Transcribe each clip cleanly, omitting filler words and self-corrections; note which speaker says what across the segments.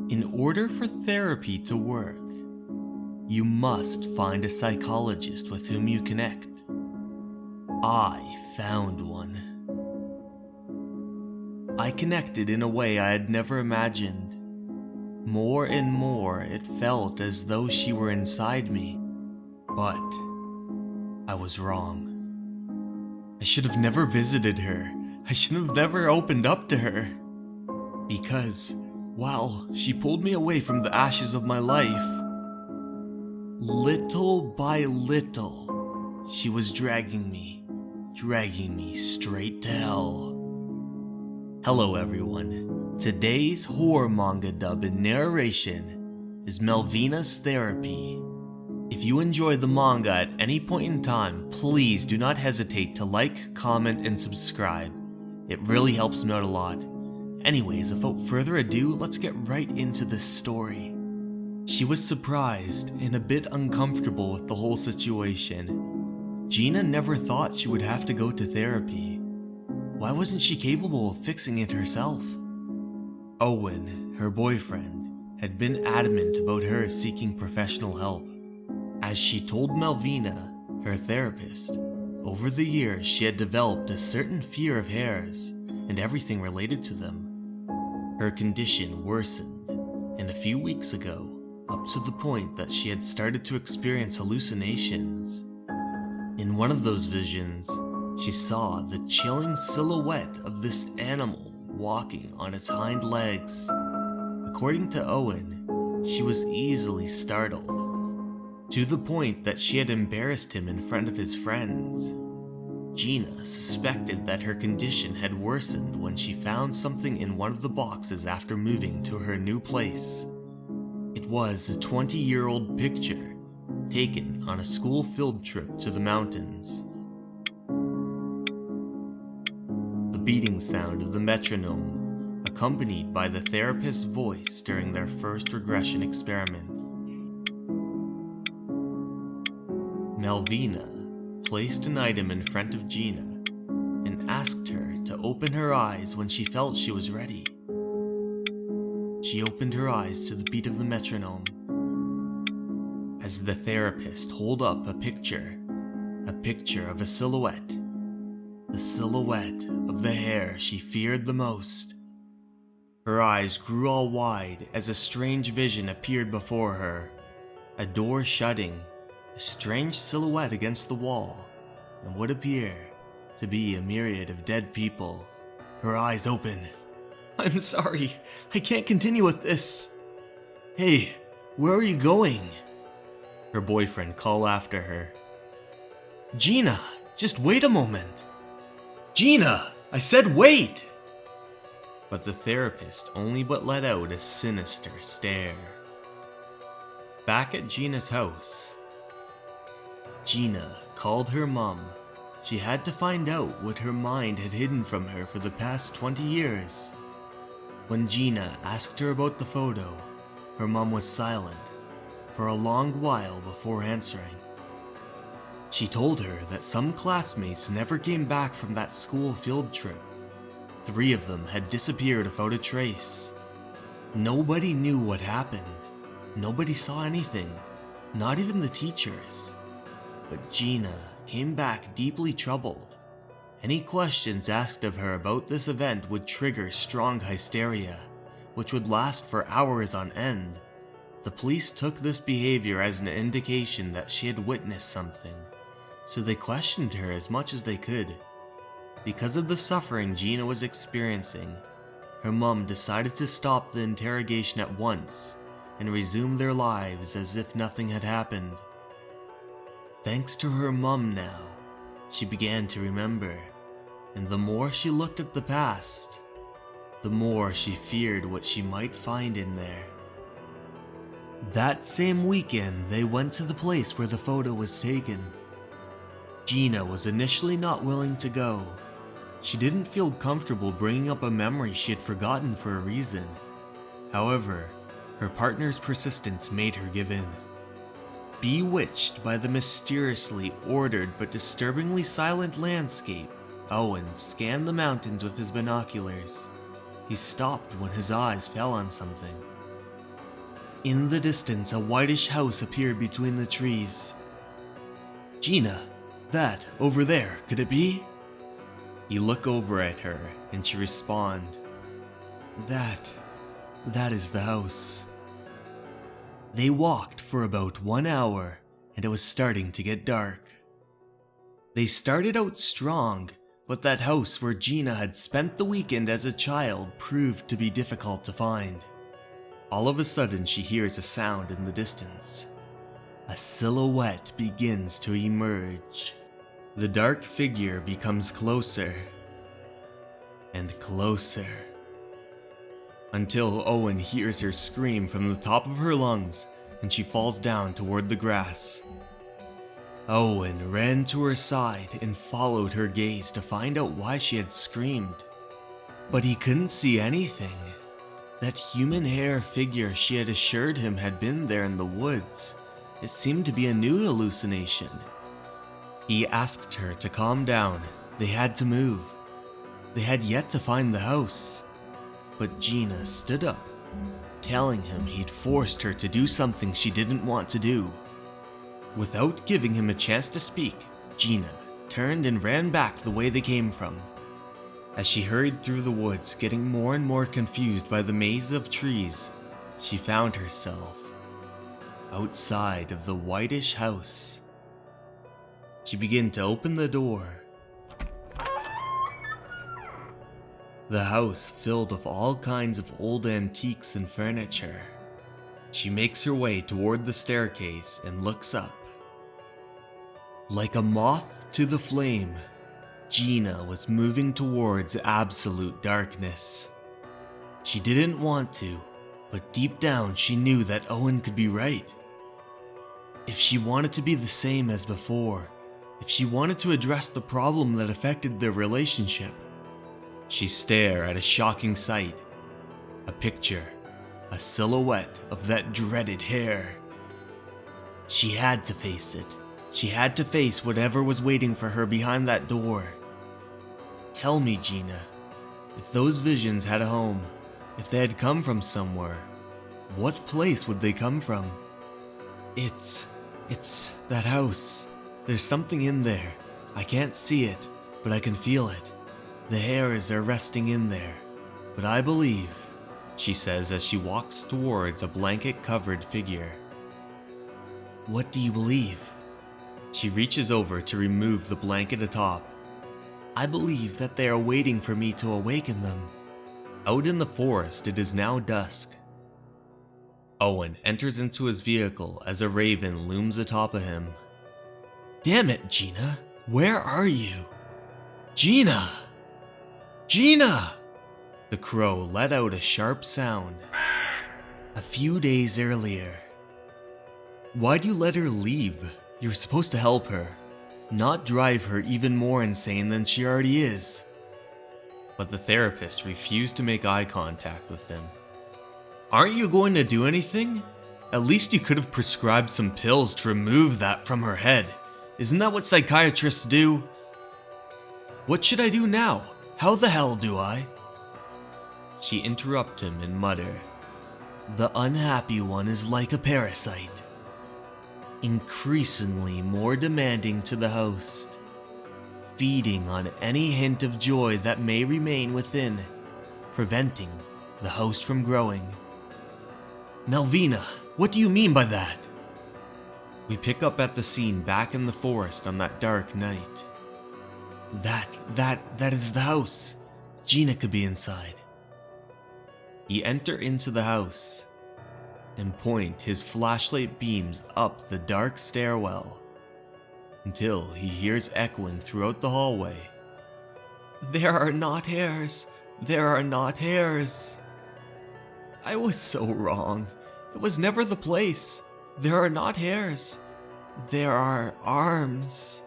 Speaker 1: In order for therapy to work, you must find a psychologist with whom you connect. I found one. I connected in a way I had never imagined. More and more, it felt as though she were inside me. But I was wrong. I should have never visited her. I should have never opened up to her. Because, while she pulled me away from the ashes of my life, little by little, she was dragging me straight to hell. Hello everyone. Today's horror manga dub in narration is Melvina's Therapy. If you enjoy the manga at any point in time, please do not hesitate to like, comment, and subscribe. It really helps me out a lot. Anyways, without further ado, let's get right into this story. She was surprised and a bit uncomfortable with the whole situation. Gina never thought she would have to go to therapy. Why wasn't she capable of fixing it herself? Owen, her boyfriend, had been adamant about her seeking professional help. As she told Melvina, her therapist, over the years she had developed a certain fear of hares and everything related to them. Her condition worsened, and a few weeks ago, up to the point that she had started to experience hallucinations. In one of those visions, she saw the chilling silhouette of this animal walking on its hind legs. According to Owen, she was easily startled, to the point that she had embarrassed him in front of his friends. Gina suspected that her condition had worsened when she found something in one of the boxes after moving to her new place. It was a 20-year-old picture taken on a school field trip to the mountains. The beating sound of the metronome, accompanied by the therapist's voice during their first regression experiment. Melvina placed an item in front of Gina and asked her to open her eyes when she felt she was ready. She opened her eyes to the beat of the metronome. As the therapist held up a picture of a silhouette, the silhouette of the hare she feared the most. Her eyes grew all wide as a strange vision appeared before her, a door shutting, a strange silhouette against the wall, and what appeared to be a myriad of dead people. Her eyes open. "I'm sorry, I can't continue with this." "Hey, where are you going?" her boyfriend called after her. "Gina, just wait a moment." "Gina, I said wait!" But the therapist only but let out a sinister stare. Back at Gina's house, Gina called her mom. She had to find out what her mind had hidden from her for the past 20 years. When Gina asked her about the photo, her mom was silent for a long while before answering. She told her that some classmates never came back from that school field trip. 3 of them had disappeared without a trace. Nobody knew what happened. Nobody saw anything, not even the teachers. But Gina came back deeply troubled. Any questions asked of her about this event would trigger strong hysteria, which would last for hours on end. The police took this behavior as an indication that she had witnessed something, so they questioned her as much as they could. Because of the suffering Gina was experiencing, her mom decided to stop the interrogation at once and resume their lives as if nothing had happened. Thanks to her mom now, she began to remember, and the more she looked at the past, the more she feared what she might find in there. That same weekend, they went to the place where the photo was taken. Gina was initially not willing to go. She didn't feel comfortable bringing up a memory she had forgotten for a reason. However, her partner's persistence made her give in. Bewitched by the mysteriously ordered but disturbingly silent landscape, Owen scanned the mountains with his binoculars. He stopped when his eyes fell on something. In the distance, a whitish house appeared between the trees. Gina, that, over there, could it be? You look over at her, and she responds, That is the house. They walked for about 1 hour, and it was starting to get dark. They started out strong, but that house where Gina had spent the weekend as a child proved to be difficult to find. All of a sudden, she hears a sound in the distance. A silhouette begins to emerge. The dark figure becomes closer and closer, until Owen hears her scream from the top of her lungs and she falls down toward the grass. Owen ran to her side and followed her gaze to find out why she had screamed. But he couldn't see anything. That human hair figure she had assured him had been there in the woods. It seemed to be a new hallucination. He asked her to calm down. They had to move. They had yet to find the house. But Gina stood up, telling him he'd forced her to do something she didn't want to do. Without giving him a chance to speak, Gina turned and ran back the way they came from. As she hurried through the woods, getting more and more confused by the maze of trees, she found herself outside of the whitish house. She began to open the door. The house filled with all kinds of old antiques and furniture. She makes her way toward the staircase and looks up. Like a moth to the flame, Gina was moving towards absolute darkness. She didn't want to, but deep down she knew that Owen could be right. If she wanted to be the same as before, if she wanted to address the problem that affected their relationship, she stared at a shocking sight. A picture, a silhouette of that dreaded Hare. She had to face it. She had to face whatever was waiting for her behind that door. Tell me, Gina, if those visions had a home, if they had come from somewhere, what place would they come from? It's that house. There's something in there. I can't see it, but I can feel it. The Hares are resting in there, but I believe, she says as she walks towards a blanket-covered figure. What do you believe? She reaches over to remove the blanket atop. I believe that they are waiting for me to awaken them. Out in the forest, it is now dusk. Owen enters into his vehicle as a raven looms atop of him. Damn it, Gina! Where are you? Gina! Gina! The crow let out a sharp sound. A few days earlier. Why'd you let her leave? You were supposed to help her, not drive her even more insane than she already is. But the therapist refused to make eye contact with him. Aren't you going to do anything? At least you could have prescribed some pills to remove that from her head. Isn't that what psychiatrists do? What should I do now? How the hell do I? She interrupted him and muttered, The unhappy one is like a parasite, increasingly more demanding to the host, feeding on any hint of joy that may remain within, preventing the host from growing. Melvina, what do you mean by that? We pick up at the scene back in the forest on that dark night. That is the house. Gina could be inside. He enters into the house and point his flashlight beams up the dark stairwell until he hears echoing throughout the hallway. There are not Hares. There are not Hares. I was so wrong. It was never the place. There are not Hares. There are arms.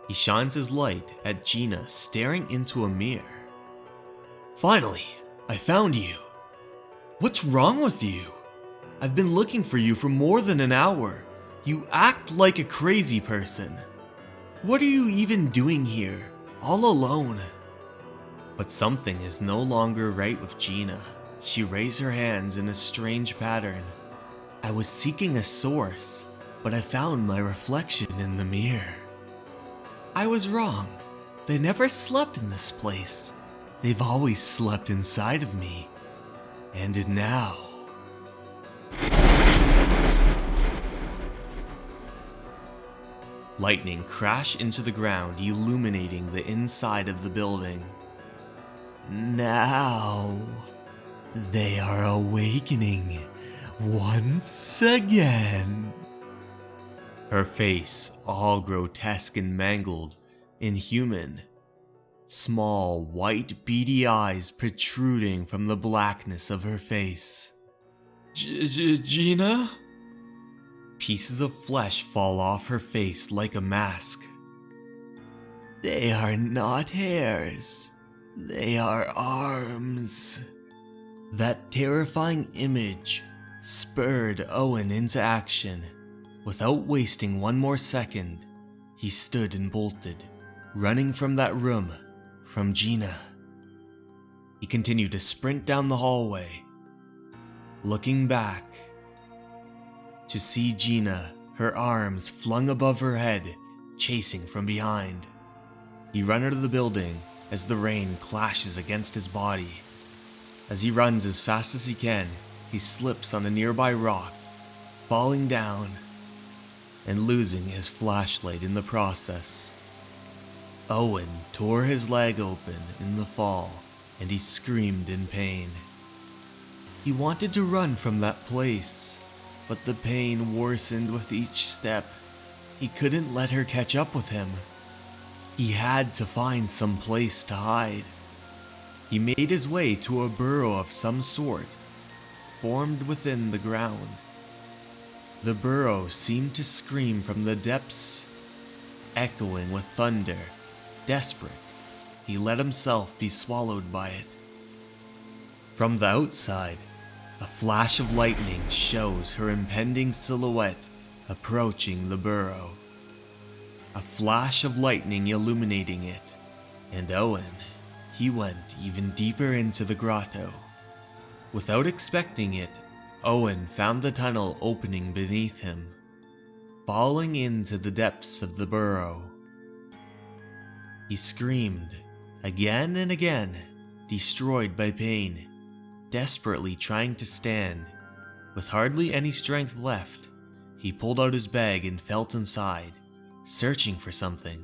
Speaker 1: He shines his light at Gina staring into a mirror. Finally, I found you. What's wrong with you? I've been looking for you for more than an hour. You act like a crazy person. What are you even doing here, all alone? But something is no longer right with Gina. She raised her hands in a strange pattern. I was seeking a source, but I found my reflection in the mirror. I was wrong. They never slept in this place. They've always slept inside of me. And now... Lightning crashed into the ground, illuminating the inside of the building. Now... they are awakening once again. Her face, all grotesque and mangled, inhuman. Small, white, beady eyes protruding from the blackness of her face. Gina? Pieces of flesh fall off her face like a mask. They are not hairs. They are arms. That terrifying image spurred Owen into action. Without wasting one more second, he stood and bolted, running from that room, from Gina. He continued to sprint down the hallway, looking back to see Gina, her arms flung above her head, chasing from behind. He ran out of the building as the rain clashes against his body. As he runs as fast as he can, he slips on a nearby rock, falling down and losing his flashlight in the process. Owen tore his leg open in the fall, and he screamed in pain. He wanted to run from that place, but the pain worsened with each step. He couldn't let her catch up with him. He had to find some place to hide. He made his way to a burrow of some sort, formed within the ground. The burrow seemed to scream from the depths, echoing with thunder. Desperate, he let himself be swallowed by it. From the outside, a flash of lightning shows her impending silhouette approaching the burrow. A flash of lightning illuminating it, and Owen, he went even deeper into the grotto. Without expecting it, Owen found the tunnel opening beneath him, falling into the depths of the burrow. He screamed, again and again, destroyed by pain, desperately trying to stand. With hardly any strength left, he pulled out his bag and felt inside, searching for something.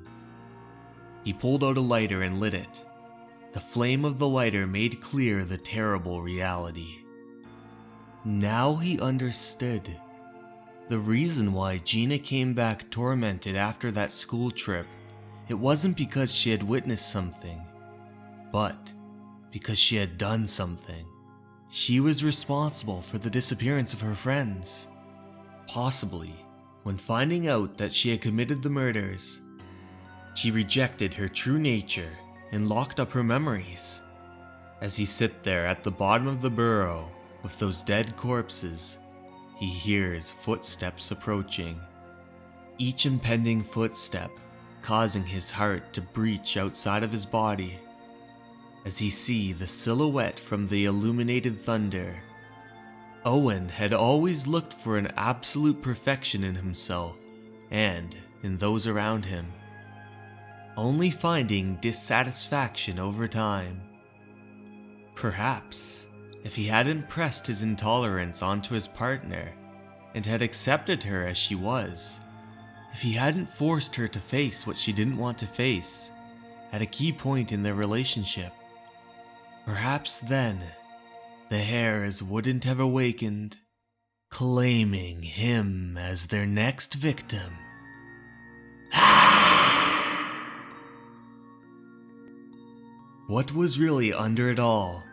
Speaker 1: He pulled out a lighter and lit it. The flame of the lighter made clear the terrible reality. Now he understood. The reason why Gina came back tormented after that school trip, it wasn't because she had witnessed something, but because she had done something. She was responsible for the disappearance of her friends. Possibly, when finding out that she had committed the murders, she rejected her true nature and locked up her memories. As he sit there at the bottom of the burrow with those dead corpses, he hears footsteps approaching. Each impending footstep causing his heart to breach outside of his body. As he sees the silhouette from the illuminated thunder, Owen had always looked for an absolute perfection in himself and in those around him, only finding dissatisfaction over time. Perhaps if he hadn't pressed his intolerance onto his partner and had accepted her as she was, if he hadn't forced her to face what she didn't want to face at a key point in their relationship, perhaps then the Hares wouldn't have awakened, claiming him as their next victim. What was really under it all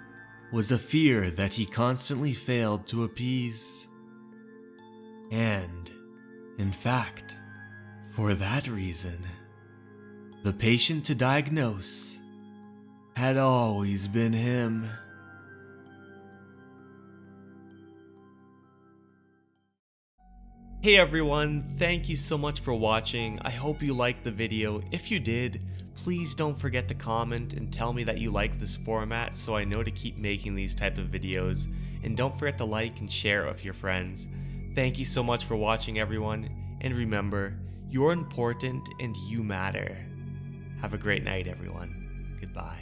Speaker 1: was a fear that he constantly failed to appease. And, in fact, for that reason, the patient to diagnose had always been him. Hey everyone, thank you so much for watching. I hope you liked the video. If you did, please don't forget to comment and tell me that you like this format so I know to keep making these type of videos. And don't forget to like and share it with your friends.
Speaker 2: Thank you so much for watching, everyone, and remember, you're important and you matter. Have a great night, everyone. Goodbye.